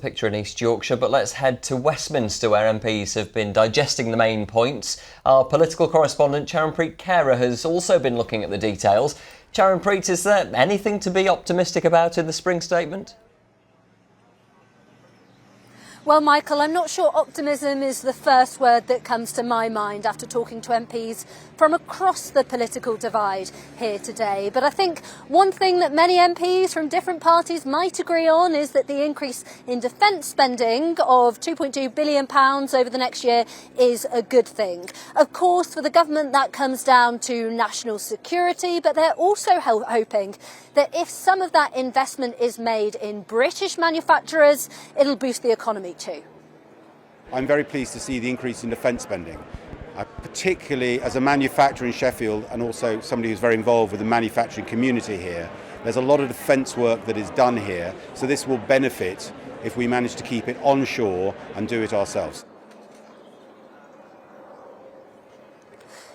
Picture in East Yorkshire, but let's head to Westminster, where MPs have been digesting the main points. Our political correspondent Charanpreet Kaur has also been looking at the details. Charanpreet, is there anything to be optimistic about in the spring statement? Well, Michael, I'm not sure optimism is the first word that comes to my mind after talking to MPs from across the political divide here today. But I think one thing that many MPs from different parties might agree on is that the increase in defence spending of £2.2 billion over the next year is a good thing. Of course, for the government, that comes down to national security, but they're also hoping that if some of that investment is made in British manufacturers, it'll boost the economy too. I'm very pleased to see the increase in defence spending, particularly as a manufacturer in Sheffield and also somebody who's very involved with the manufacturing community here. There's a lot of defence work that is done here, so this will benefit if we manage to keep it onshore and do it ourselves.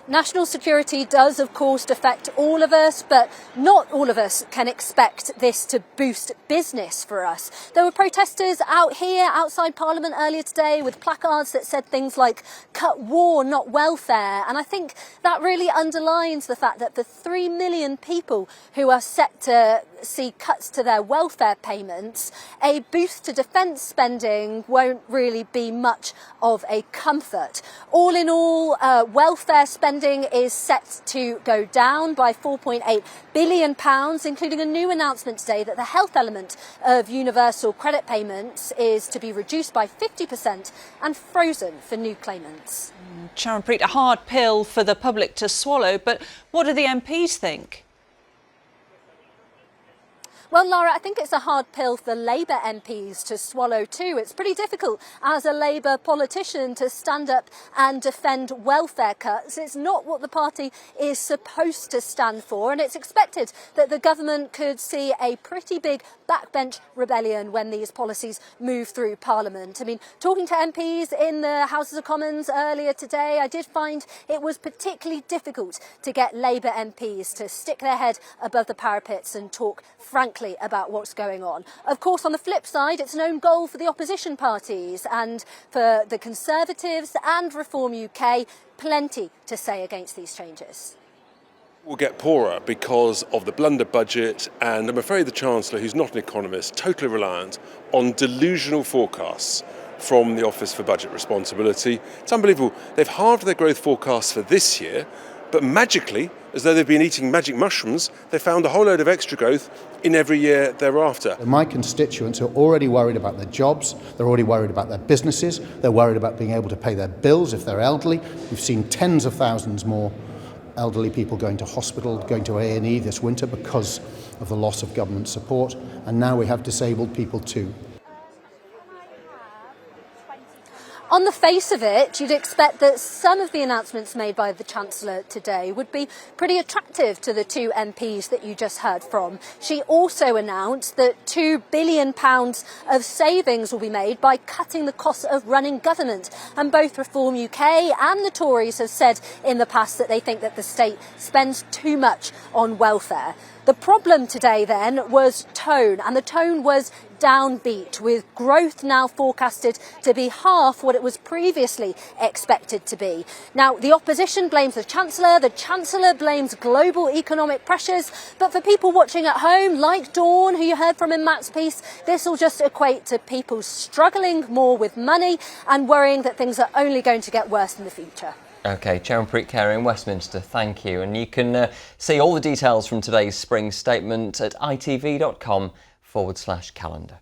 National security does, of course, affect all of us, but not all of us can expect this to boost business for us. There were protesters out here outside Parliament earlier today with placards that said things like "cut war, not welfare." And I think that really underlines the fact that the 3 million people who are set to see cuts to their welfare payments, a boost to defence spending won't really be much of a comfort. All in all, welfare spending is set to go down by £4.8 billion, including a new announcement today that the health element of universal credit payments is to be reduced by 50% and frozen for new claimants. Charanpreet, a hard pill for the public to swallow, but what do the MPs think? Well, Laura, I think it's a hard pill for Labour MPs to swallow too. It's pretty difficult as a Labour politician to stand up and defend welfare cuts. It's not what the party is supposed to stand for, and it's expected that the government could see a pretty big backbench rebellion when these policies move through Parliament. I mean, talking to MPs in the Houses of Commons earlier today, I did find it was particularly difficult to get Labour MPs to stick their head above the parapets and talk frankly about what's going on. Of course, on the flip side, it's an own goal for the opposition parties and for the Conservatives and Reform UK, plenty to say against these changes. Will get poorer because of the blunder budget, and I'm afraid the Chancellor, who's not an economist, totally reliant on delusional forecasts from the Office for Budget Responsibility. It's unbelievable. They've halved their growth forecasts for this year, but magically, as though they've been eating magic mushrooms, they found a whole load of extra growth in every year thereafter. My constituents are already worried about their jobs, they're already worried about their businesses, they're worried about being able to pay their bills if they're elderly. We've seen tens of thousands more elderly people going to hospital, going to A&E this winter because of the loss of government support, and now we have disabled people too. On the face of it, you'd expect that some of the announcements made by the Chancellor today would be pretty attractive to the two MPs that you just heard from. She also announced that £2 billion of savings will be made by cutting the cost of running government. And both Reform UK and the Tories have said in the past that they think that the state spends too much on welfare. The problem today then was tone, and the tone was downbeat, with growth now forecasted to be half what it was previously expected to be. Now, the opposition blames the Chancellor blames global economic pressures, but for people watching at home, like Dawn, who you heard from in Matt's piece, this will just equate to people struggling more with money and worrying that things are only going to get worse in the future. OK, Charanpreet Kaur in Westminster, thank you. And you can see all the details from today's spring statement at itv.com/calendar.